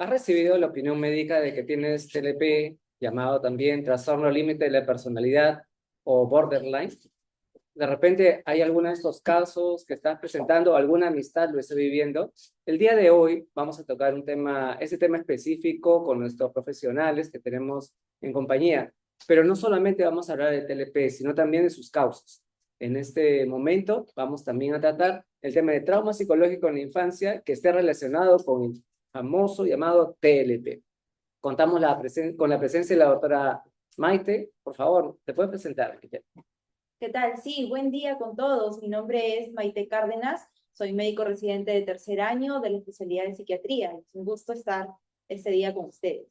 ¿Has recibido la opinión médica de que tienes TLP, llamado también trastorno límite de la personalidad o borderline? De repente hay alguno de estos casos que estás presentando, alguna amistad lo esté viviendo. El día de hoy vamos a tocar ese tema específico con nuestros profesionales que tenemos en compañía, pero no solamente vamos a hablar de TLP, sino también de sus causas. En este momento vamos también a tratar el tema de trauma psicológico en la infancia que esté relacionado con el famoso llamado TLP. Contamos con la presencia de la doctora Maite. Por favor, ¿te puedes presentar? ¿Qué tal? Sí, buen día con todos. Mi nombre es Maite Cárdenas, soy médico residente de tercer año de la especialidad de psiquiatría. Es un gusto estar este día con ustedes.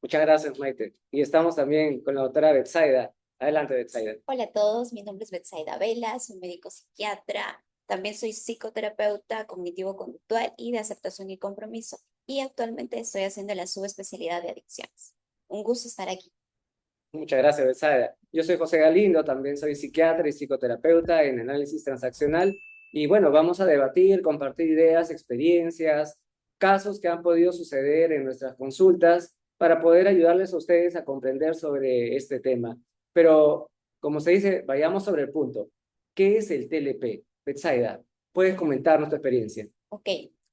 Muchas gracias, Maite. Y estamos también con la doctora Betsaida. Adelante, Betsaida. Hola a todos, mi nombre es Betsaida Vela, soy médico psiquiatra, también soy psicoterapeuta cognitivo-conductual y de aceptación y compromiso, y actualmente estoy haciendo la subespecialidad de adicciones. Un gusto estar aquí. Muchas gracias, Betsaida. Yo soy José Galindo, también soy psiquiatra y psicoterapeuta en análisis transaccional. Y bueno, vamos a debatir, compartir ideas, experiencias, casos que han podido suceder en nuestras consultas para poder ayudarles a ustedes a comprender sobre este tema. Pero, como se dice, vayamos sobre el punto. ¿Qué es el TLP? Betsaida, ¿puedes comentarnos tu experiencia? Ok,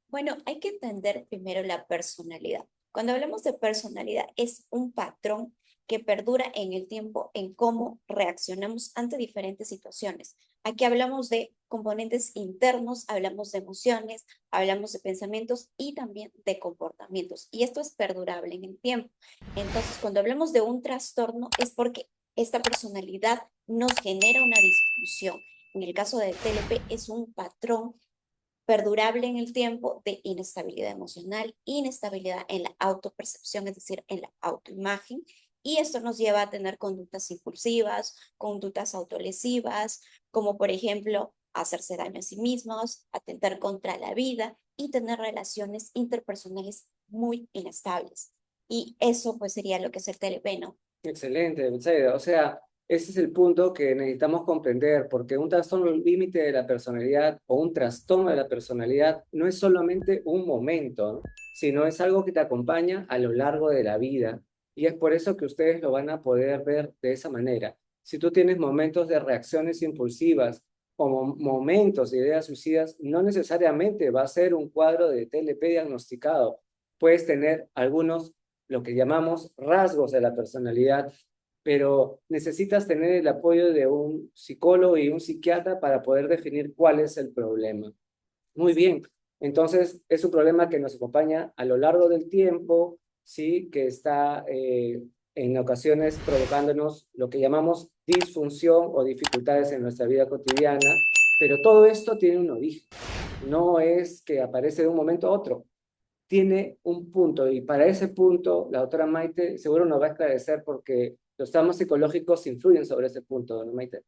bueno, hay que entender primero la personalidad. Cuando hablamos de personalidad, es un patrón que perdura en el tiempo en cómo reaccionamos ante diferentes situaciones. Aquí hablamos de componentes internos, hablamos de emociones, hablamos de pensamientos y también de comportamientos. Y esto es perdurable en el tiempo. Entonces, cuando hablamos de un trastorno es porque esta personalidad nos genera una disfunción. En el caso del TLP es un patrón perdurable en el tiempo de inestabilidad emocional, inestabilidad en la autopercepción, es decir, en la autoimagen, y esto nos lleva a tener conductas impulsivas, conductas autolesivas, como por ejemplo hacerse daño a sí mismos, atentar contra la vida y tener relaciones interpersonales muy inestables. Y eso pues sería lo que es el TLP, ¿no? Excelente, Betsaida. O sea, ese es el punto que necesitamos comprender, porque un trastorno límite de la personalidad o un trastorno de la personalidad no es solamente un momento, ¿no? Sino es algo que te acompaña a lo largo de la vida. Y es por eso que ustedes lo van a poder ver de esa manera. Si tú tienes momentos de reacciones impulsivas o momentos de ideas suicidas, no necesariamente va a ser un cuadro de TLP diagnosticado. Puedes tener algunos lo que llamamos rasgos de la personalidad, pero necesitas tener el apoyo de un psicólogo y un psiquiatra para poder definir cuál es el problema. Muy bien, entonces es un problema que nos acompaña a lo largo del tiempo, sí, que está en ocasiones provocándonos lo que llamamos disfunción o dificultades en nuestra vida cotidiana, pero todo esto tiene un origen, no es que aparece de un momento a otro, tiene un punto y para ese punto la doctora Maite seguro nos va a esclarecer porque los traumas psicológicos influyen sobre ese punto, ¿no, Maite?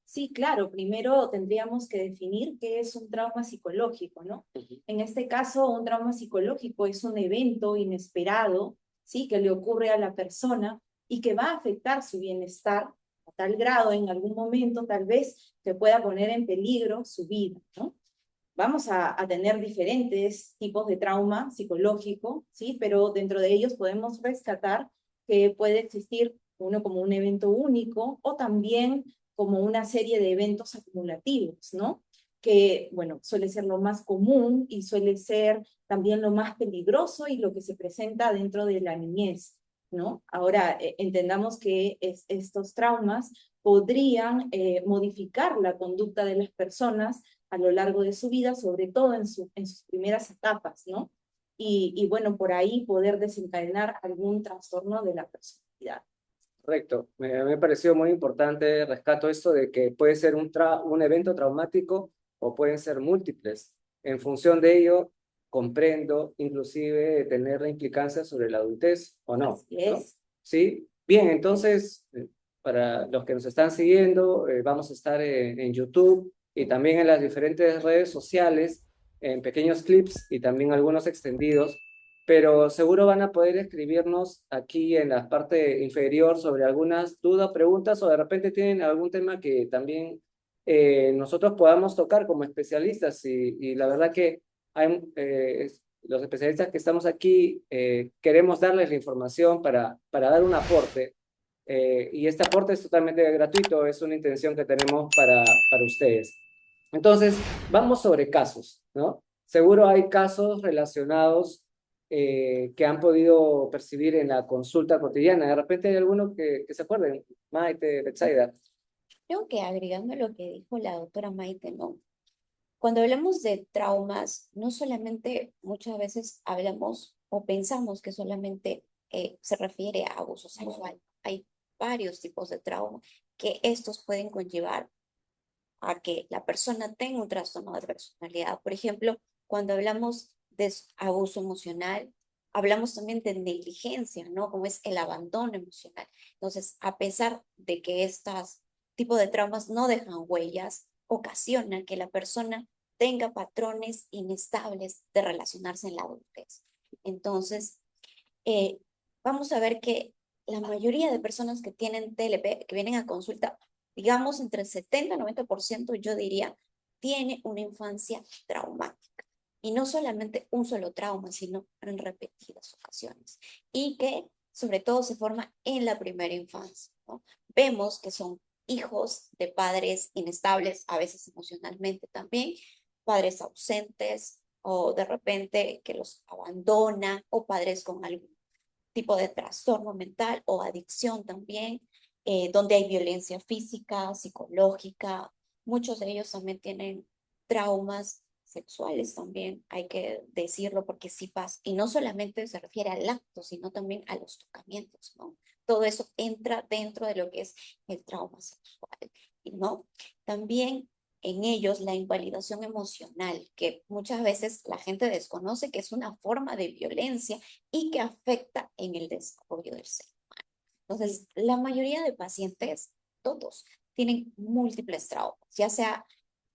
Sí, claro, primero tendríamos que definir qué es un trauma psicológico, ¿no? En este caso, un trauma psicológico es un evento inesperado, ¿sí? Que le ocurre a la persona y que va a afectar su bienestar a tal grado en algún momento, tal vez, que pueda poner en peligro su vida, ¿no? Vamos a tener diferentes tipos de trauma psicológico, ¿sí? Pero dentro de ellos podemos rescatar que puede existir uno como un evento único o también como una serie de eventos acumulativos, ¿no? Que, bueno, suele ser lo más común y suele ser también lo más peligroso y lo que se presenta dentro de la niñez, ¿no? Ahora, entendamos que estos traumas podrían modificar la conducta de las personas a lo largo de su vida, sobre todo en sus primeras etapas, ¿no? Y bueno, por ahí poder desencadenar algún trastorno de la personalidad. Correcto, me pareció muy importante, rescato esto de que puede ser un evento traumático o pueden ser múltiples. En función de ello, comprendo inclusive tener la implicancia sobre la adultez o no. Así es. ¿No? ¿Sí? Bien, entonces, para los que nos están siguiendo, vamos a estar en YouTube y también en las diferentes redes sociales, en pequeños clips y también algunos extendidos, pero seguro van a poder escribirnos aquí en la parte inferior sobre algunas dudas, preguntas o de repente tienen algún tema que también nosotros podamos tocar como especialistas y la verdad que los especialistas que estamos aquí queremos darles la información para dar un aporte. Y este aporte es totalmente gratuito, es una intención que tenemos para ustedes. Entonces, vamos sobre casos, ¿no? Seguro hay casos relacionados que han podido percibir en la consulta cotidiana. De repente hay alguno que se acuerden, Maite, Betsaida. Creo que agregando lo que dijo la doctora Maite, ¿no? Cuando hablamos de traumas, no solamente muchas veces hablamos o pensamos que solamente se refiere a abuso sexual. Hay varios tipos de trauma que estos pueden conllevar a que la persona tenga un trastorno de personalidad. Por ejemplo, cuando hablamos de abuso emocional, hablamos también de negligencia, ¿no? Como es el abandono emocional. Entonces, a pesar de que estos tipos de traumas no dejan huellas, ocasionan que la persona tenga patrones inestables de relacionarse en la adultez. Entonces, eh, vamos a ver que la mayoría de personas que tienen TLP, que vienen a consulta, digamos entre 70 y 90%, yo diría, tiene una infancia traumática. Y no solamente un solo trauma, sino en repetidas ocasiones. Y que sobre todo se forma en la primera infancia, ¿no? Vemos que son hijos de padres inestables, a veces emocionalmente también, padres ausentes o de repente que los abandona o padres con algún tipo de trastorno mental o adicción también, donde hay violencia física, psicológica. Muchos de ellos también tienen traumas sexuales también, hay que decirlo porque sí pasa. Y no solamente se refiere al acto, sino también a los tocamientos, ¿no? Todo eso entra dentro de lo que es el trauma sexual, ¿no? También en ellos la invalidación emocional, que muchas veces la gente desconoce que es una forma de violencia y que afecta en el desarrollo del ser humano. Entonces, la mayoría de pacientes, todos, tienen múltiples traumas, ya sea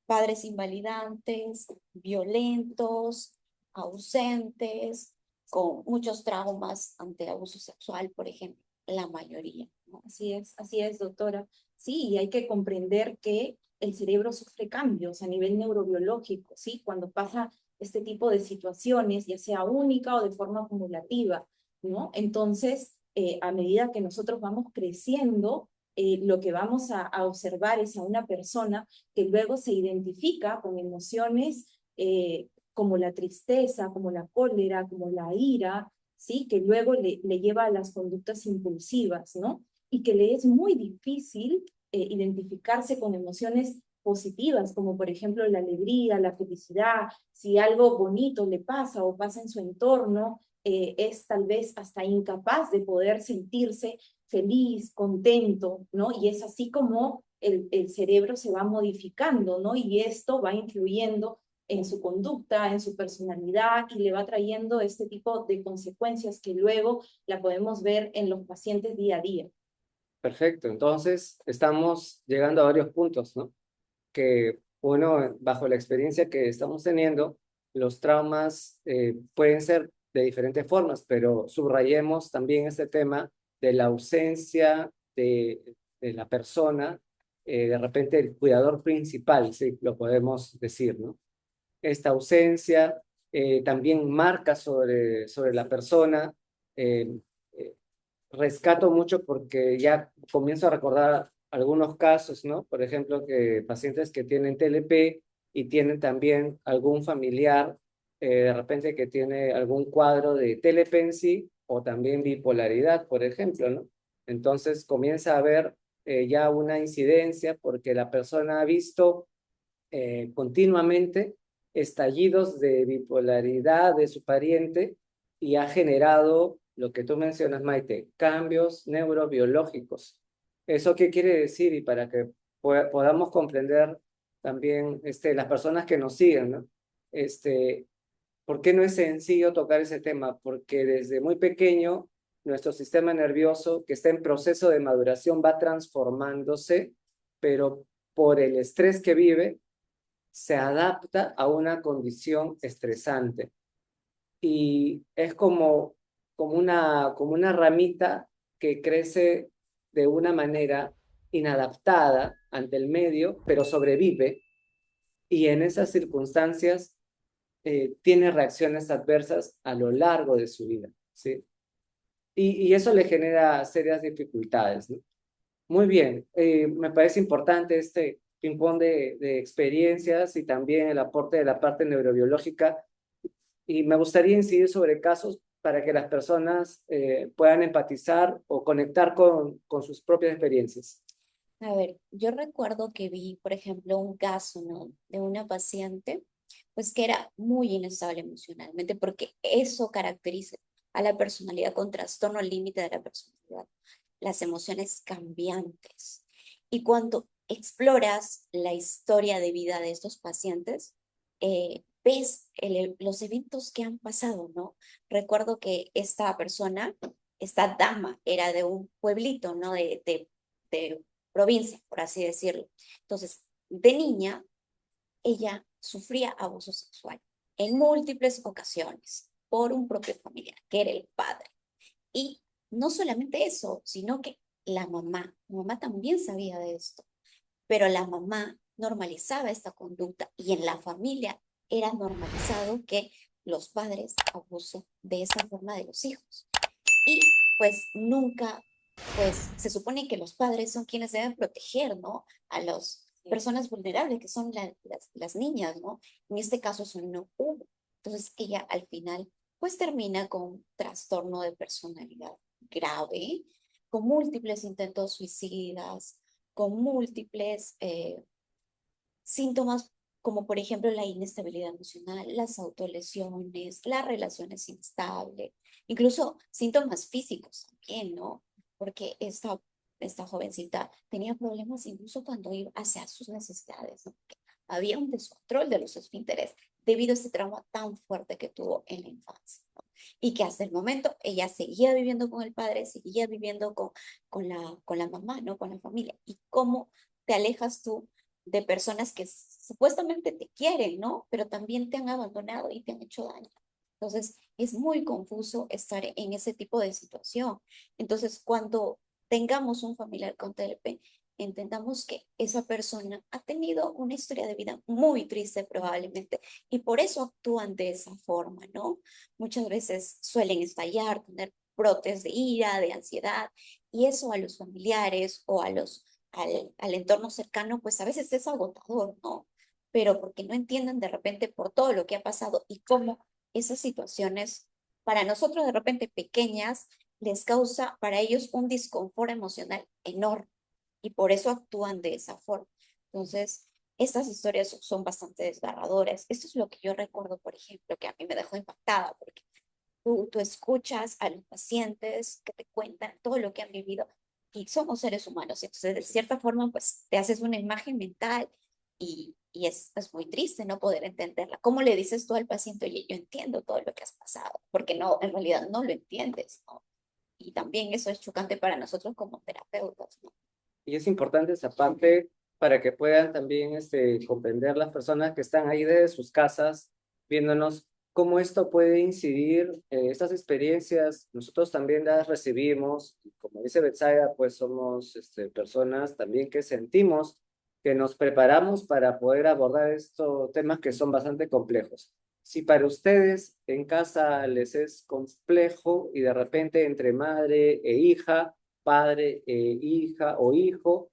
padres invalidantes, violentos, ausentes, con muchos traumas ante abuso sexual, por ejemplo, la mayoría, ¿no? Así es, doctora. Sí, y hay que comprender que el cerebro sufre cambios a nivel neurobiológico, ¿sí? Cuando pasa este tipo de situaciones, ya sea única o de forma acumulativa, ¿no? Entonces, a medida que nosotros vamos creciendo, lo que vamos a observar es a una persona que luego se identifica con emociones como la tristeza, como la cólera, como la ira, ¿sí? Que luego le lleva a las conductas impulsivas, ¿no? Y que le es muy difícil identificarse con emociones positivas, como por ejemplo la alegría, la felicidad, si algo bonito le pasa o pasa en su entorno, es tal vez hasta incapaz de poder sentirse feliz, contento, ¿no? Y es así como el cerebro se va modificando, ¿no? Y esto va influyendo en su conducta, en su personalidad y le va trayendo este tipo de consecuencias que luego la podemos ver en los pacientes día a día. Perfecto, entonces estamos llegando a varios puntos, ¿no? Que uno, bajo la experiencia que estamos teniendo, los traumas pueden ser de diferentes formas, pero subrayemos también este tema de la ausencia de la persona, de repente el cuidador principal, sí, lo podemos decir, ¿no? Esta ausencia también marca sobre la persona. eh, eh, Rescato mucho porque ya comienzo a recordar algunos casos, ¿no? Por ejemplo, que pacientes que tienen TLP y tienen también algún familiar, de repente que tiene algún cuadro de TLP en sí o también bipolaridad, por ejemplo, ¿no? Entonces comienza a haber ya una incidencia porque la persona ha visto continuamente estallidos de bipolaridad de su pariente y ha generado lo que tú mencionas, Maite, cambios neurobiológicos. ¿Eso qué quiere decir? Y para que podamos comprender también las personas que nos siguen, ¿no? ¿Por qué no es sencillo tocar ese tema? Porque desde muy pequeño nuestro sistema nervioso, que está en proceso de maduración, va transformándose, pero por el estrés que vive, se adapta a una condición estresante y es como una ramita que crece de una manera inadaptada ante el medio, pero sobrevive y en esas circunstancias tiene reacciones adversas a lo largo de su vida, ¿sí? Y eso le genera serias dificultades, ¿no? Muy bien, me parece importante este ping-pong de experiencias y también el aporte de la parte neurobiológica. Y me gustaría incidir sobre casos para que las personas puedan empatizar o conectar con sus propias experiencias. A ver, yo recuerdo que vi, por ejemplo, un caso, ¿no? De una paciente, pues que era muy inestable emocionalmente, porque eso caracteriza a la personalidad con trastorno límite de la personalidad, las emociones cambiantes. Y cuando exploras la historia de vida de estos pacientes, ves los eventos que han pasado, ¿no? Recuerdo que esta persona, esta dama, era de un pueblito, ¿no? De provincia, por así decirlo. Entonces, de niña, ella sufría abuso sexual en múltiples ocasiones por un propio familiar, que era el padre. Y no solamente eso, sino que la mamá también sabía de esto, pero la mamá normalizaba esta conducta y en la familia era normalizado que los padres abusen de esa forma de los hijos. Y pues nunca, pues se supone que los padres son quienes deben proteger, ¿no? A las personas vulnerables, que son las niñas, ¿no? En este caso eso no hubo. Entonces ella al final, pues termina con trastorno de personalidad grave, con múltiples intentos suicidas, con múltiples síntomas como por ejemplo la inestabilidad emocional, las autolesiones, las relaciones instables, incluso síntomas físicos también, ¿no? Porque esta jovencita tenía problemas incluso cuando iba hacia sus necesidades, ¿no? Porque había un descontrol de los esfínteres debido a este trauma tan fuerte que tuvo en la infancia, ¿no? Y que hasta el momento ella seguía viviendo con el padre, seguía viviendo con la mamá, ¿no? Con la familia. ¿Y cómo te alejas tú de personas que supuestamente te quieren, ¿no? Pero también te han abandonado y te han hecho daño? Entonces, es muy confuso estar en ese tipo de situación. Entonces, cuando tengamos un familiar con TLP, entendamos que esa persona ha tenido una historia de vida muy triste probablemente y por eso actúan de esa forma, ¿no? Muchas veces suelen estallar, tener brotes de ira, de ansiedad, y eso a los familiares o al entorno cercano, pues a veces es agotador, ¿no? Pero porque no entienden de repente por todo lo que ha pasado y cómo esas situaciones, para nosotros de repente pequeñas, les causa para ellos un disconfort emocional enorme y por eso actúan de esa forma. Entonces, estas historias son bastante desgarradoras. Esto es lo que yo recuerdo, por ejemplo, que a mí me dejó impactada, porque tú escuchas a los pacientes que te cuentan todo lo que han vivido y somos seres humanos. Entonces, de cierta forma, pues te haces una imagen mental y es muy triste no poder entenderla. ¿Cómo le dices tú al paciente, oye, yo entiendo todo lo que has pasado? Porque no, en realidad no lo entiendes, ¿no? Y también eso es chocante para nosotros como terapeutas, ¿no? Y es importante esa parte para que puedan también comprender las personas que están ahí desde sus casas, viéndonos cómo esto puede incidir, estas experiencias, nosotros también las recibimos, y como dice Betsaida, pues somos personas también que sentimos que nos preparamos para poder abordar estos temas que son bastante complejos. Si para ustedes en casa les es complejo y de repente entre madre e hija, padre, hija o hijo,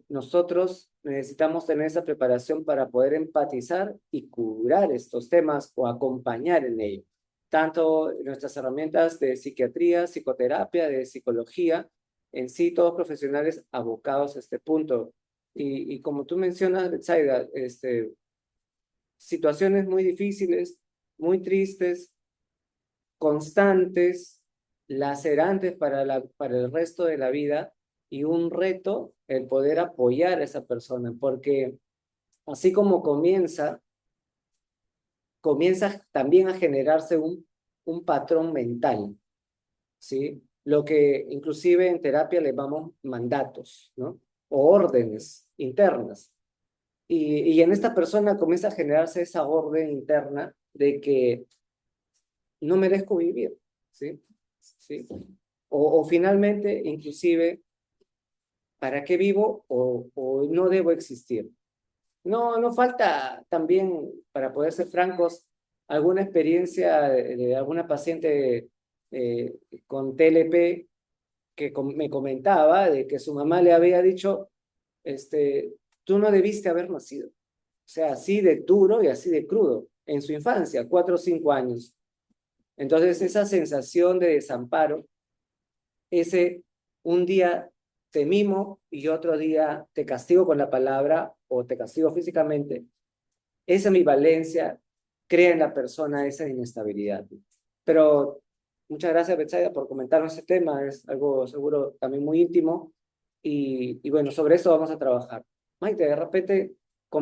nosotros necesitamos tener esa preparación para poder empatizar y curar estos temas o acompañar en ello. Tanto nuestras herramientas de psiquiatría, psicoterapia, de psicología, en sí todos profesionales abocados a este punto. Y como tú mencionas, Betsaida, situaciones muy difíciles, muy tristes, constantes, lacerantes para el resto de la vida y un reto el poder apoyar a esa persona, porque así como comienza también a generarse un patrón mental, ¿sí? Lo que inclusive en terapia le llamamos mandatos, ¿no? O órdenes internas. Y en esta persona comienza a generarse esa orden interna de que no merezco vivir, ¿sí? ¿Sí? O finalmente, inclusive, ¿para qué vivo o no debo existir? No, no falta también, para poder ser francos, alguna experiencia de alguna paciente eh, con TLP que me comentaba de que su mamá le había dicho, tú no debiste haber nacido. O sea, así de duro y así de crudo, en su infancia, 4 o 5 años. Entonces, esa sensación de desamparo, ese un día te mimo y otro día te castigo con la palabra o te castigo físicamente, esa ambivalencia crea en la persona esa inestabilidad. Pero muchas gracias, Betsaida, por comentarnos este tema. Es algo seguro también muy íntimo. Y bueno, sobre eso vamos a trabajar. Maite, de repente,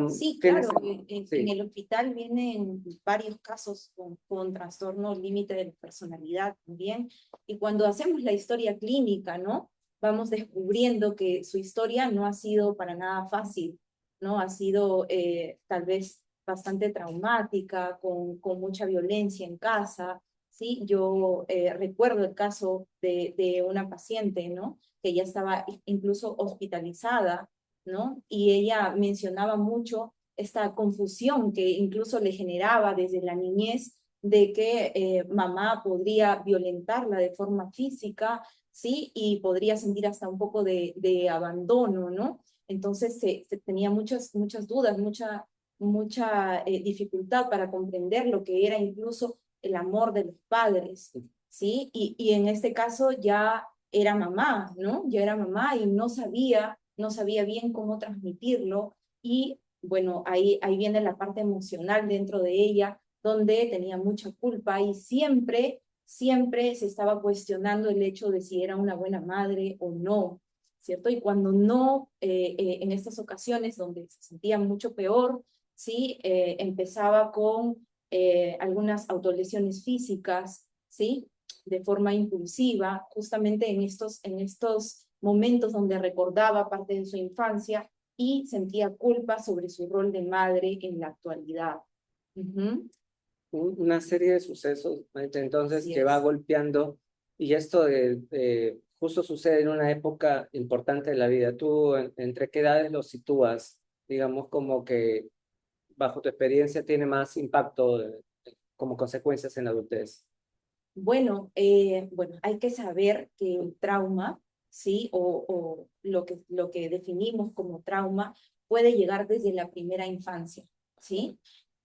Sí, ¿tienes? claro, en Sí. el hospital vienen varios casos con trastorno límite de la personalidad también, y cuando hacemos la historia clínica, ¿no? Vamos descubriendo que su historia no ha sido para nada fácil, ¿no? Ha sido tal vez bastante traumática, con mucha violencia en casa, ¿sí? Yo recuerdo el caso de una paciente, ¿no? Que ya estaba incluso hospitalizada, ¿no? Y ella mencionaba mucho esta confusión que incluso le generaba desde la niñez de que mamá podría violentarla de forma física, ¿sí? Y podría sentir hasta un poco de abandono, ¿no? Entonces se tenía muchas dudas, mucha dificultad para comprender lo que era incluso el amor de los padres, ¿sí? Y en este caso ya era mamá, ¿no? Ya era mamá y no sabía bien cómo transmitirlo, y bueno, ahí viene la parte emocional dentro de ella, donde tenía mucha culpa y siempre se estaba cuestionando el hecho de si era una buena madre o no, ¿cierto? Y cuando no, en estas ocasiones donde se sentía mucho peor, ¿sí? Empezaba con algunas autolesiones físicas, ¿sí? De forma impulsiva, justamente en estos momentos donde recordaba parte de su infancia y sentía culpa sobre su rol de madre en la actualidad. Ujú. Una serie de sucesos, entonces, Así que va es. golpeando, y esto justo sucede en una época importante de la vida. ¿Tú entre qué edades lo sitúas? Digamos, como que bajo tu experiencia tiene más impacto como consecuencias en la adultez. Bueno, hay que saber que el trauma, ¿sí? O lo que definimos como trauma puede llegar desde la primera infancia, ¿sí?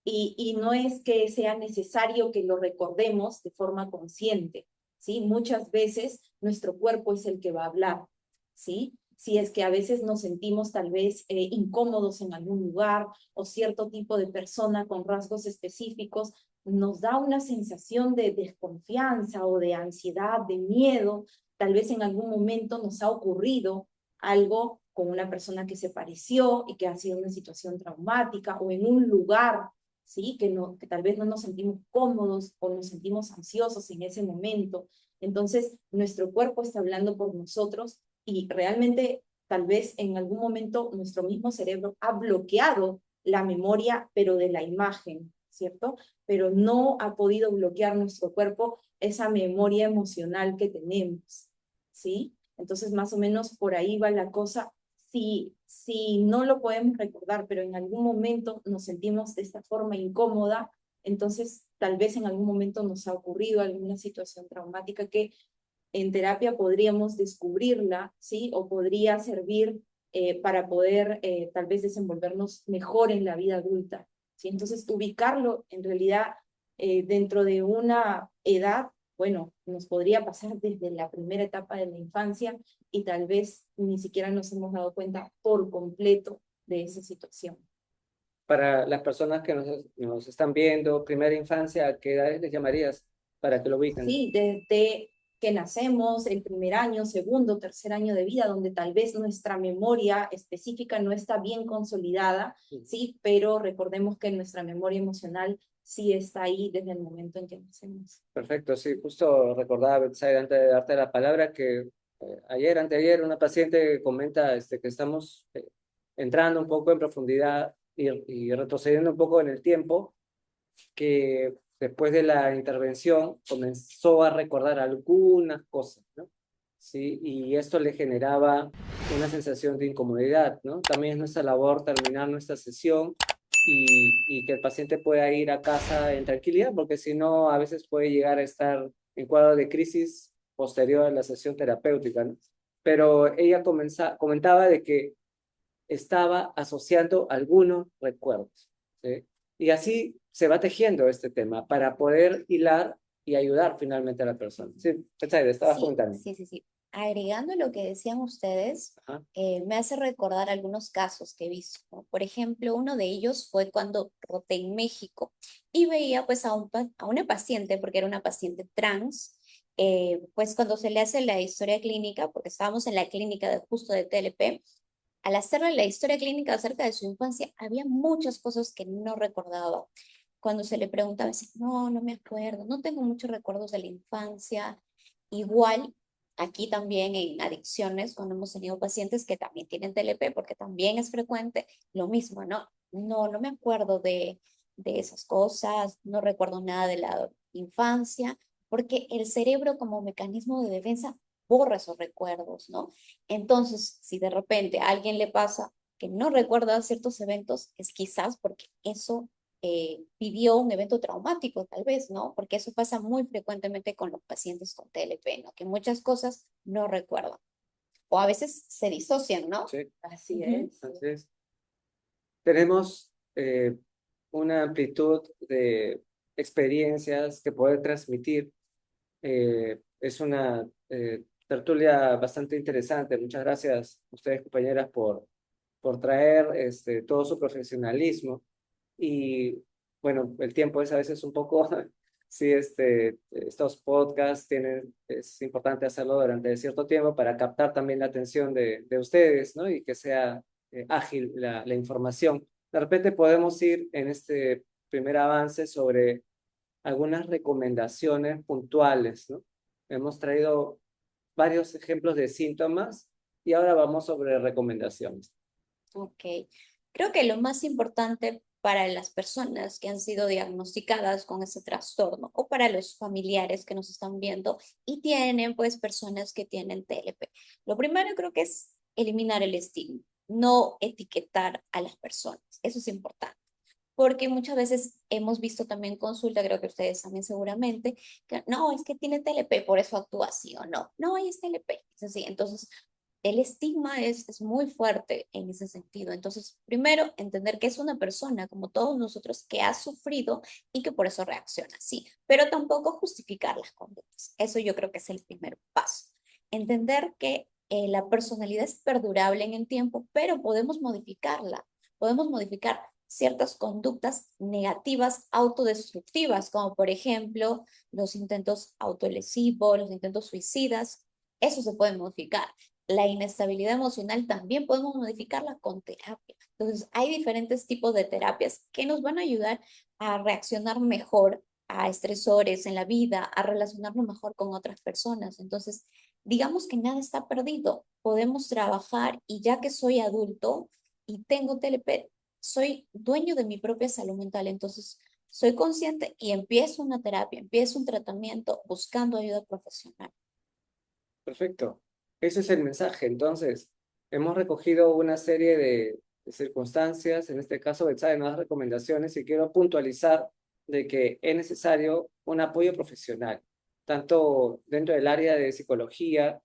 Y no es que sea necesario que lo recordemos de forma consciente, ¿sí? Muchas veces nuestro cuerpo es el que va a hablar, ¿sí? Si es que a veces nos sentimos tal vez incómodos en algún lugar o cierto tipo de persona con rasgos específicos, nos da una sensación de desconfianza o de ansiedad, de miedo. Tal vez en algún momento nos ha ocurrido algo con una persona que se pareció y que ha sido una situación traumática, o en un lugar, ¿sí? Que tal vez no nos sentimos cómodos o nos sentimos ansiosos en ese momento. Entonces, nuestro cuerpo está hablando por nosotros, y realmente tal vez en algún momento nuestro mismo cerebro ha bloqueado la memoria, pero de la imagen, ¿cierto? Pero no ha podido bloquear nuestro cuerpo esa memoria emocional que tenemos, ¿sí? Entonces, más o menos por ahí va la cosa. Si no lo podemos recordar, pero en algún momento nos sentimos de esta forma incómoda, entonces tal vez en algún momento nos ha ocurrido alguna situación traumática que en terapia podríamos descubrirla, ¿sí? O podría servir para poder tal vez desenvolvernos mejor en la vida adulta, ¿sí? Entonces, ubicarlo en realidad dentro de una edad, bueno, nos podría pasar desde la primera etapa de la infancia, y tal vez ni siquiera nos hemos dado cuenta por completo de esa situación. Para las personas que nos están viendo, primera infancia, ¿a qué edades les llamarías para que lo ubiquen? ¿Sí? Desde que nacemos, el primer año, segundo, tercer año de vida, donde tal vez nuestra memoria específica no está bien consolidada, Sí. ¿sí? Pero recordemos que nuestra memoria emocional sí está ahí desde el momento en que nacemos. Perfecto, sí, justo recordaba, Betsaida, antes de darte la palabra, que anteayer, una paciente comenta que estamos entrando un poco en profundidad y retrocediendo un poco en el tiempo, que después de la intervención comenzó a recordar algunas cosas, ¿no? ¿sí? Y esto le generaba una sensación de incomodidad, ¿no? También es nuestra labor terminar nuestra sesión y que el paciente pueda ir a casa en tranquilidad, porque si no, a veces puede llegar a estar en cuadro de crisis posterior a la sesión terapéutica, ¿no? Pero ella comentaba de que estaba asociando algunos recuerdos, ¿sí? Y así se va tejiendo este tema para poder hilar y ayudar finalmente a la persona. Sí, Betsaida, estabas Sí, comentando. sí, sí, sí. Agregando lo que decían ustedes, Ajá. me hace recordar algunos casos que he visto, ¿no? Por ejemplo, uno de ellos fue cuando roté en México y veía pues a una paciente, porque era una paciente trans, pues cuando se le hace la historia clínica, porque estábamos en la clínica de justo de TLP, al hacerle la historia clínica acerca de su infancia, había muchas cosas que no recordaba. Cuando se le preguntaba, decía, no, no me acuerdo, no tengo muchos recuerdos de la infancia. Igual, aquí también en adicciones, cuando hemos tenido pacientes que también tienen TLP, porque también es frecuente, lo mismo, ¿no? No, no me acuerdo de esas cosas, no recuerdo nada de la infancia, porque el cerebro como mecanismo de defensa borra esos recuerdos, ¿no? Entonces, si de repente a alguien le pasa que no recuerda ciertos eventos, es quizás porque eso vivió un evento traumático, tal vez, ¿no? Porque eso pasa muy frecuentemente con los pacientes con TLP, ¿no? Que muchas cosas no recuerdan. O a veces se disocian, ¿no? Sí, Así Ujú. es. entonces tenemos una amplitud de experiencias que poder transmitir. Es una tertulia bastante interesante. Muchas gracias a ustedes, compañeras, por traer todo su profesionalismo. Y bueno, el tiempo es a veces un poco, sí, estos podcasts es importante hacerlo durante cierto tiempo para captar también la atención de ustedes, ¿no? Y que sea ágil la información. De repente podemos ir en este primer avance sobre algunas recomendaciones puntuales, ¿no? Hemos traído varios ejemplos de síntomas y ahora vamos sobre recomendaciones. Ok. Creo que lo más importante para las personas que han sido diagnosticadas con ese trastorno o para los familiares que nos están viendo y tienen pues personas que tienen TLP. Lo primero creo que es eliminar el estigma, no etiquetar a las personas. Eso es importante. Porque muchas veces hemos visto también consulta, creo que ustedes también seguramente, que no, es que tiene TLP, por eso actúa así o no. No, es TLP. Es así. Entonces, el estigma es muy fuerte en ese sentido. Entonces, primero, entender que es una persona como todos nosotros que ha sufrido y que por eso reacciona así, pero tampoco justificar las conductas. Eso yo creo que es el primer paso. Entender que la personalidad es perdurable en el tiempo, pero podemos modificarla. Podemos modificar ciertas conductas negativas autodestructivas, como por ejemplo los intentos autolesivos, los intentos suicidas. Eso se puede modificar. La inestabilidad emocional también podemos modificarla con terapia. Entonces, hay diferentes tipos de terapias que nos van a ayudar a reaccionar mejor a estresores en la vida, a relacionarnos mejor con otras personas. Entonces, digamos que nada está perdido. Podemos trabajar y ya que soy adulto y tengo TLP, soy dueño de mi propia salud mental. Entonces, soy consciente y empiezo una terapia, empiezo un tratamiento buscando ayuda profesional. Perfecto. Ese es el mensaje. Entonces, hemos recogido una serie de circunstancias, en este caso, Betsabe nos da recomendaciones y quiero puntualizar de que es necesario un apoyo profesional, tanto dentro del área de psicología,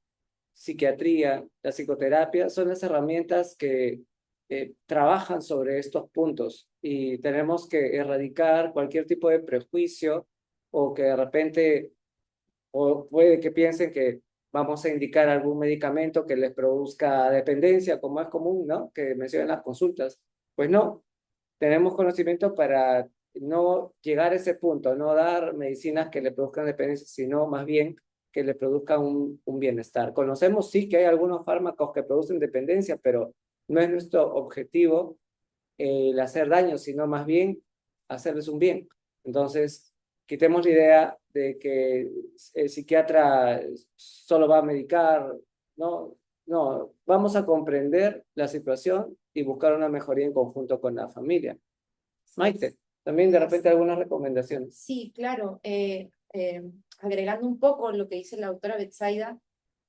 psiquiatría, la psicoterapia, son las herramientas que trabajan sobre estos puntos y tenemos que erradicar cualquier tipo de prejuicio o que de repente o puede que piensen que vamos a indicar algún medicamento que les produzca dependencia, como es común, ¿no? Que mencionan las consultas. Pues no, tenemos conocimiento para no llegar a ese punto, no dar medicinas que le produzcan dependencia, sino más bien que le produzcan un bienestar. Conocemos sí que hay algunos fármacos que producen dependencia, pero no es nuestro objetivo el hacer daño, sino más bien hacerles un bien. Entonces, quitemos la idea de que el psiquiatra solo va a medicar, no, no, vamos a comprender la situación y buscar una mejoría en conjunto con la familia. Maite, también de repente algunas recomendaciones. Sí, claro. Agregando un poco lo que dice la doctora Betsaida,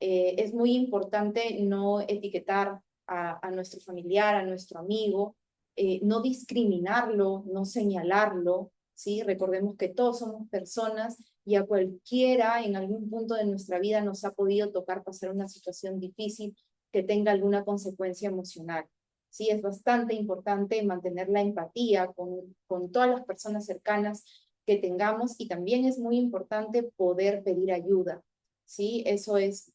Es muy importante no etiquetar a nuestro familiar, a nuestro amigo, no discriminarlo, no señalarlo, ¿sí? Recordemos que todos somos personas y a cualquiera en algún punto de nuestra vida nos ha podido tocar pasar una situación difícil que tenga alguna consecuencia emocional. Sí, es bastante importante mantener la empatía con todas las personas cercanas que tengamos y también es muy importante poder pedir ayuda. ¿Sí? Eso es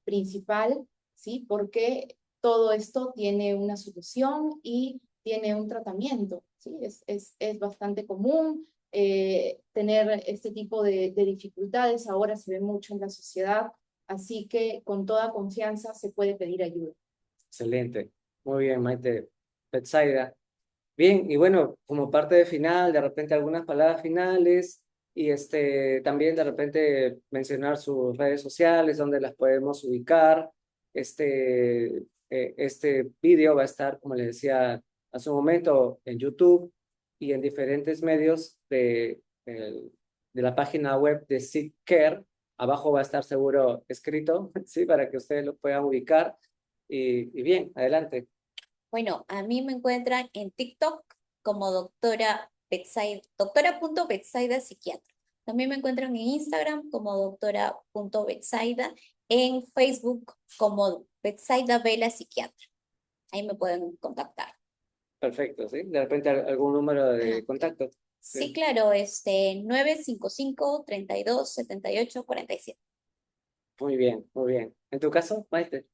principal, ¿sí? Porque todo esto tiene una solución y tiene un tratamiento, ¿sí? Es bastante común tener este tipo de dificultades, ahora se ve mucho en la sociedad, así que con toda confianza se puede pedir ayuda. Excelente. Muy bien, Maite. Betsaida. Bien, y bueno, como parte de final, de repente algunas palabras finales y también de repente mencionar sus redes sociales, donde las podemos ubicar. Este vídeo va a estar, como les decía hace un momento, en YouTube y en diferentes medios de la página web de Seek Care. Abajo va a estar seguro escrito, ¿sí? Para que ustedes lo puedan ubicar. Y bien, adelante. Bueno, a mí me encuentran en TikTok como doctora.betsaida psiquiatra. También me encuentran en Instagram como doctora.betsaida, en Facebook como Betsaida Vela Psiquiatra. Ahí me pueden contactar. Perfecto, ¿sí? De repente algún número de Ajá. contacto. Sí, claro, 955-32-78-47. Muy bien, muy bien. ¿En tu caso, Maite?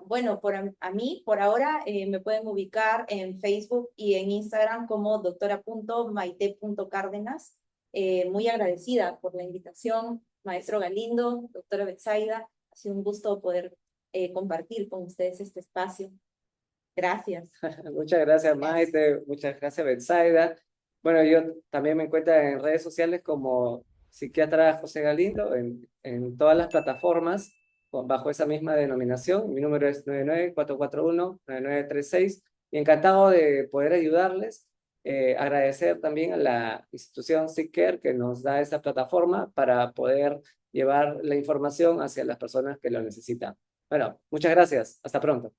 Bueno, a mí, por ahora, me pueden ubicar en Facebook y en Instagram como doctora.maite.cárdenas. Muy agradecida por la invitación, maestro Galindo, doctora Betsaida. Ha sido un gusto poder compartir con ustedes este espacio. Gracias. Muchas gracias, Gracias. Maite. Muchas gracias, Betsaida. Bueno, yo también me encuentro en redes sociales como psiquiatra José Galindo, en todas las plataformas, bajo esa misma denominación. Mi número es 99-441-9936. Y encantado de poder ayudarles. Agradecer también a la institución Seek Care que nos da esta plataforma para poder llevar la información hacia las personas que lo necesitan. Bueno, muchas gracias. Hasta pronto.